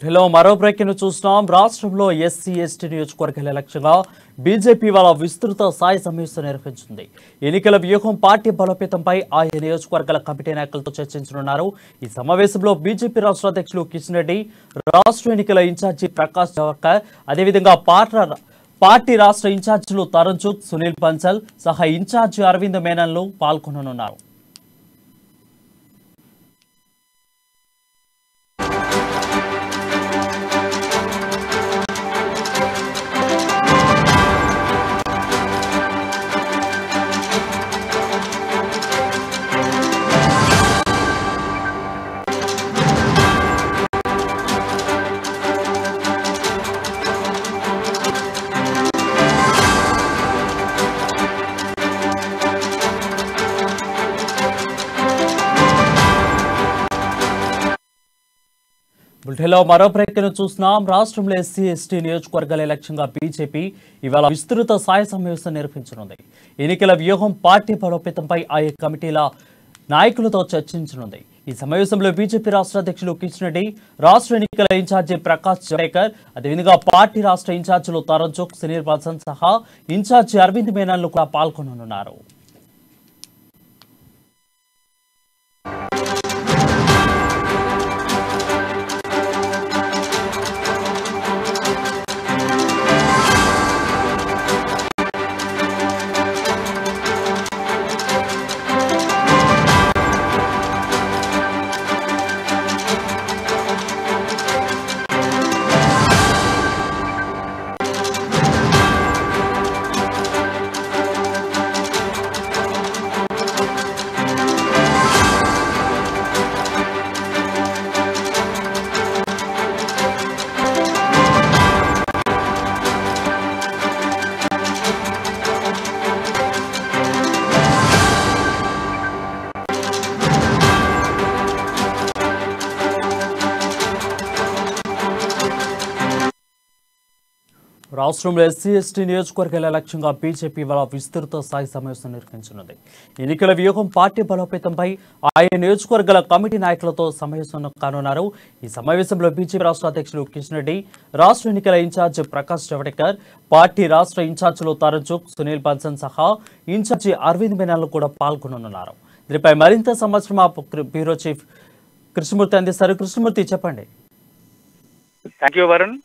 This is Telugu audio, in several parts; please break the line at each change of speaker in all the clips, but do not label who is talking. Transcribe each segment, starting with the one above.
హలో మరో బ్రేకింగ్ చూస్తున్నాం. రాష్ట్రంలో ఎస్సీ ఎస్టీ నియోజకవర్గాల లక్ష్యంగా బీజేపీ వాళ్ళ విస్తృత స్థాయి సమావేశం నిర్వహించింది. ఎన్నికల వ్యూహం పార్టీ బలోపేతంపై ఆయా నియోజకవర్గాల కమిటీ నాయకులతో చర్చించనున్నారు. ఈ సమావేశంలో బీజేపీ రాష్ట్ర అధ్యక్షులు కిషన్ రెడ్డి, రాష్ట్ర ఎన్నికల ఇన్ఛార్జి ప్రకాష్ జవహర్కర్, అదేవిధంగా పార్టీ రాష్ట్ర ఇన్ఛార్జీలు తరుణ్ చుగ్, సునీల్ బన్సల్ సహా ఇన్ఛార్జి అరవింద్ మేనన్లు పాల్గొననున్నారు. బుల్టెలో మరో ప్రకటన చూస్తున్నాం. రాష్ట్రంలో ఎస్సీ ఎస్టీ నియోజకవర్గాల లక్ష్యంగా బీజేపీ ఇవాళ విస్తృత స్థాయి సమావేశం నిర్వహించనుంది. ఎన్నికల వ్యూహం పార్టీ బలోపేతంపై ఆయా కమిటీల నాయకులతో చర్చించనుంది. ఈ సమావేశంలో బీజేపీ రాష్ట్ర అధ్యక్షులు కిషన్ రెడ్డి, రాష్ట్ర ఎన్నికల ఇన్ఛార్జి ప్రకాష్ జవహర్కర్, అదేవిధంగా పార్టీ రాష్ట్ర ఇన్ఛార్జీలు తరుణ్ చుగ్, సునీల్ బన్సల్ సహా ఇన్ఛార్జి అరవింద్ మేనన్లు కూడా పాల్గొననున్నారు. రాష్ట్రంలో ఎస్సీ ఎస్టీ నియోజకవర్గాల లక్ష్యంగా బీజేపీ వాళ్ళ విస్తృత స్థాయి సమావేశం నిర్వహించనుంది. ఎన్నికల వ్యూహం పార్టీ బలోపేతంపై ఆయా నియోజకవర్గాల కమిటీ నాయకులతో సమావేశం కానున్నారు. ఈ సమావేశంలో బీజేపీ రాష్ట్ర అధ్యక్షులు కిషన్ రెడ్డి, రాష్ట్ర ఎన్నికల ఇన్ఛార్జి ప్రకాష్ జవహర్కర్, పార్టీ రాష్ట్ర ఇన్ఛార్జీలు తరుణ్ చుగ్, సునీల్ బన్సల్ సహా ఇన్ఛార్జి అరవింద్ మేనన్లు కూడా పాల్గొననున్నారు. దీనిపై మరింత సమాచారం మా బ్యూరో చీఫ్ కృష్ణమూర్తి అందిస్తారు. కృష్ణమూర్తి, చెప్పండి.
Thank you Varun.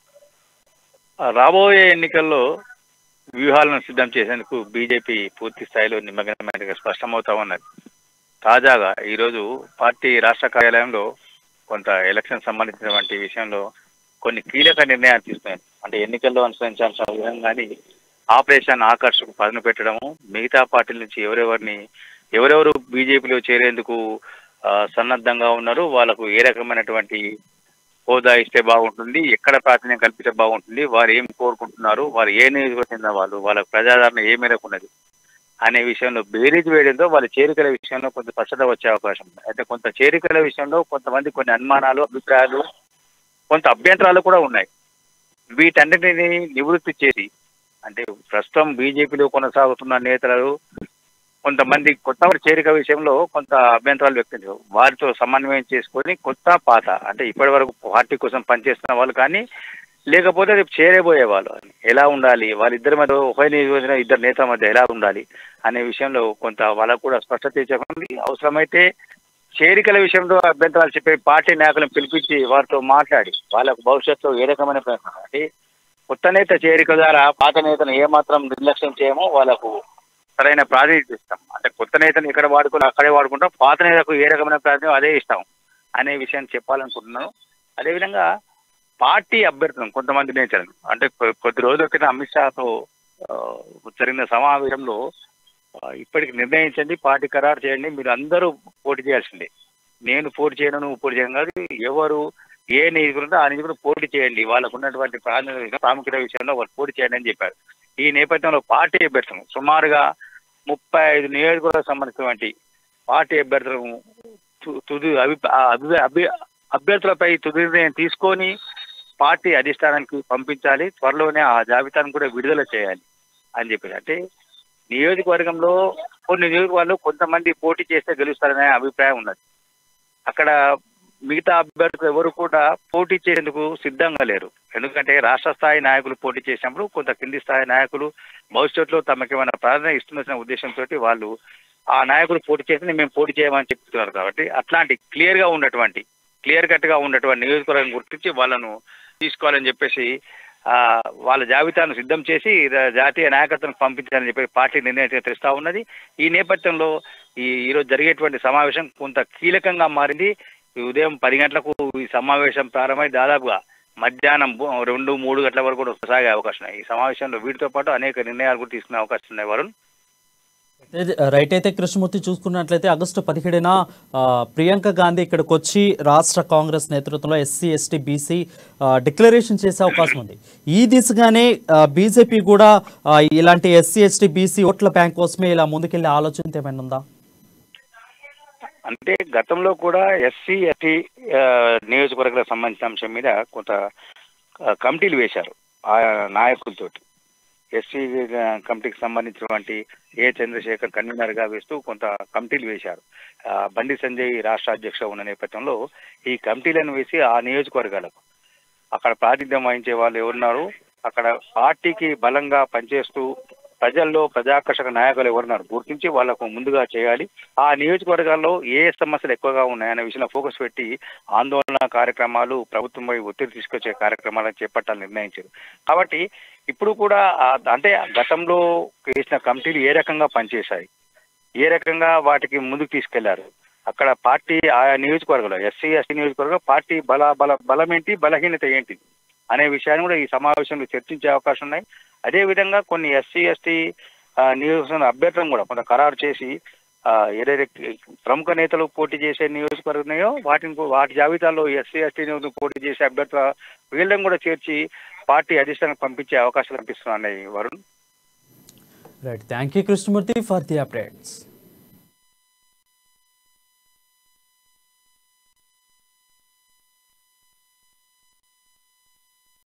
రాబోయే ఎన్నికల్లో వ్యూహాలను సిద్ధం చేసేందుకు బీజేపీ పూర్తి స్థాయిలో నిమగ్నమైనట్టుగా స్పష్టమవుతా ఉన్నది. తాజాగా ఈరోజు పార్టీ రాష్ట్ర కార్యాలయంలో కొంత ఎలక్షన్ సంబంధించినటువంటి విషయంలో కొన్ని కీలక నిర్ణయాలు తీసుకున్నాయి. అంటే ఎన్నికల్లో అనుసరించాల్సిన విధంగాని ఆపరేషన్ ఆకర్షకు పదును పెట్టడము, మిగతా పార్టీల నుంచి ఎవరెవరు బీజేపీలో చేరేందుకు సన్నద్ధంగా ఉన్నారు, వాళ్ళకు ఏ రకమైనటువంటి హోదా ఇస్తే బాగుంటుంది, ఎక్కడ ప్రాధాన్యం కల్పిస్తే బాగుంటుంది, వారు ఏం కోరుకుంటున్నారు, వారు ఏ నియోజకవర్గం చెందిన వాళ్ళు, వాళ్ళ ప్రజాదరణ ఏ మేరకు ఉన్నది అనే విషయంలో బేరీజ్ వేయడంతో వాళ్ళ చేరికల విషయంలో కొంత స్పష్టత వచ్చే అవకాశం ఉంది. అయితే కొంత చేరికల విషయంలో కొంతమంది కొన్ని అనుమానాలు, అభిప్రాయాలు, కొంత అభ్యంతరాలు కూడా ఉన్నాయి. వీటన్నిటిని నివృత్తి చేసి, అంటే ప్రస్తుతం బీజేపీలో కొనసాగుతున్న నేతలు కొంతమంది కొత్త చేరిక విషయంలో కొంత అభ్యంతరాలు వ్యక్తం చేశారు. వారితో సమన్వయం చేసుకొని కొత్త పాత, అంటే ఇప్పటి వరకు పార్టీ కోసం పనిచేస్తున్న వాళ్ళు కానీ, లేకపోతే రేపు చేరబోయే వాళ్ళు ఎలా ఉండాలి, వాళ్ళిద్దరి మధ్య ఒకే నియోజకవర్గ ఇద్దరు నేతల మధ్య ఎలా ఉండాలి అనే విషయంలో కొంత వాళ్ళకు కూడా స్పష్టత ఇచ్చేది. అవసరమైతే చేరికల విషయంలో అభ్యంతరాలు చెప్పే పార్టీ నాయకులను పిలిపించి వారితో మాట్లాడి వాళ్ళకు భవిష్యత్తులో ఏ రకమైన ప్రయత్నం, అంటే కొత్త నేత చేరిక ద్వారా పాత నేతను ఏమాత్రం నిర్లక్ష్యం చేయమో వాళ్ళకు సరైన ప్రాధాన్యత ఇస్తాం. అంటే కొత్త నేతను ఎక్కడ వాడుకుని అక్కడే వాడుకుంటాం, పాత నేతకు ఏ రకమైన ప్రాధాన్యం అదే ఇస్తాం అనే విషయాన్ని చెప్పాలనుకుంటున్నాను. అదేవిధంగా పార్టీ అభ్యర్థులను కొంతమంది నేతలను, అంటే కొద్ది రోజుల క్రితం అమిత్ షాతో జరిగిన సమావేశంలో ఇప్పటికి నిర్ణయించండి, పార్టీ ఖరారు చేయండి, మీరు అందరూ పోటీ చేయాల్సిందే, నేను పోటీ చేయను, నువ్వు పోటీ చేయను కాదు, ఎవరు ఏ నియోజకవర్గం ఆ నియోజకవర్గం పోటీ చేయండి, వాళ్ళకు ఉన్నటువంటి ప్రాముఖ్యత విషయంలో వాళ్ళు పోటీ చేయండి అని చెప్పారు. ఈ నేపథ్యంలో పార్టీ అభ్యర్థులను సుమారుగా 35 నియోజకవర్గాలకు సంబంధించినటువంటి పార్టీ అభ్యర్థులను అభ్యర్థులపై తుది నిర్ణయం తీసుకొని పార్టీ అధిష్టానానికి పంపించాలి, త్వరలోనే ఆ జాబితాను కూడా విడుదల చేయాలి అని చెప్పేసి. అంటే నియోజకవర్గంలో కొన్ని నియోజకవర్గాలు కొంతమంది పోటీ చేస్తే గెలుస్తారనే అభిప్రాయం ఉన్నది. అక్కడ మిగతా అభ్యర్థులు ఎవరు కూడా పోటీ చేసేందుకు సిద్ధంగా లేరు. ఎందుకంటే రాష్ట్ర స్థాయి నాయకులు పోటీ చేసినప్పుడు కొంత కింది స్థాయి నాయకులు భవిష్యత్తులో తమకు ఏమైనా ప్రాధాన్యత ఇస్తున్న ఉద్దేశంతో వాళ్ళు ఆ నాయకులు పోటీ చేసి మేము పోటీ చేయమని చెప్తున్నారు. కాబట్టి అట్లాంటి క్లియర్ కట్ గా ఉన్నటువంటి నియోజకవర్గం గుర్తించి వాళ్ళను తీసుకోవాలని చెప్పేసి వాళ్ళ జాబితాను సిద్ధం చేసి జాతీయ నాయకత్వం పంపించాలని చెప్పి పార్టీ నిర్ణయం తెలుస్తా ఉన్నది. ఈ నేపథ్యంలో ఈరోజు జరిగేటువంటి సమావేశం కొంత కీలకంగా మారింది. ఈ ఉదయం 10 గంటలకు ఈ సమావేశం ప్రారంభమై దాదాపుగా మధ్యాహ్నం 2-3 గంటల వరకు కూడా సాగే అవకాశం ఉన్నాయి. ఈ సమావేశంలో వీటితో పాటు అనేక నిర్ణయాలు కూడా తీసుకునే అవకాశం ఉన్నాయి. వరుణ్,
రైట్. అయితే కృష్ణమూర్తి చూసుకున్నట్లయితే ఆగస్టు 17న ప్రియాంక గాంధీ ఇక్కడికి వచ్చి రాష్ట్ర కాంగ్రెస్ నేతృత్వంలో ఎస్సీ ఎస్టీ బీసీ డిక్లరేషన్ చేసే అవకాశం ఉంది. ఈ దిశగానే బీజేపీ కూడా ఇలాంటి ఎస్సీ ఎస్టీ బీసీ ఓట్ల బ్యాంక్ కోసమే ఇలా ముందుకెళ్లే ఆలోచన ఏమైనా ఉందా?
అంటే గతంలో కూడా ఎస్సీ ఎస్టీ నియోజకవర్గాలకు సంబంధించిన అంశం మీద కొంత కమిటీలు వేశారు ఆ నాయకులతోటి. ఎస్సీ కమిటీకి సంబంధించినటువంటి చంద్రశేఖర్ కన్వీనర్ గా వేస్తూ కొంత కమిటీలు వేశారు. బండి సంజయ్ రాష్ట్ర అధ్యక్షుడు ఉన్న నేపథ్యంలో ఈ కమిటీలను వేసి ఆ నియోజకవర్గాలకు అక్కడ ప్రాతినిధ్యం వహించే వాళ్ళు ఎవరున్నారు, అక్కడ పార్టీకి బలంగా పనిచేస్తూ ప్రజల్లో ప్రజాకర్షక నాయకులు ఎవరున్నారు గుర్తించి వాళ్లకు ముందుగా చేయాలి. ఆ నియోజకవర్గాల్లో ఏ సమస్యలు ఎక్కువగా ఉన్నాయనే విషయంలో ఫోకస్ పెట్టి ఆందోళన కార్యక్రమాలు, ప్రభుత్వంపై ఒత్తిడి తీసుకొచ్చే కార్యక్రమాలను చేపట్టాలని నిర్ణయించారు. కాబట్టి ఇప్పుడు కూడా అంటే గతంలో వేసిన కమిటీలు ఏ రకంగా పనిచేశాయి, ఏ రకంగా వాటికి ముందుకు తీసుకెళ్లారు, అక్కడ పార్టీ ఆయా నియోజకవర్గంలో ఎస్సీ ఎస్టీ నియోజకవర్గం పార్టీ బలం ఏంటి, బలహీనత ఏంటి అనే విషయాన్ని కూడా ఈ సమావేశంలో చర్చించే అవకాశం ఉన్నాయి. అదేవిధంగా కొన్ని ఎస్సీ ఎస్టీ నియోజకవర్గ అభ్యర్థులను కూడా కొంత ఖరారు చేసి ఏదైతే ప్రముఖ నేతలు పోటీ చేసే నియోజకవర్గం ఉన్నాయో వాటి జాబితాలో ఎస్సీ ఎస్టీ పోటీ చేసే అభ్యర్థుల వీళ్ళని కూడా చేర్చి పార్టీ అధిష్టానానికి పంపించే అవకాశాలు కనిపిస్తున్నాయి. Varun,
right. Thank you Krishnamurthy for the updates.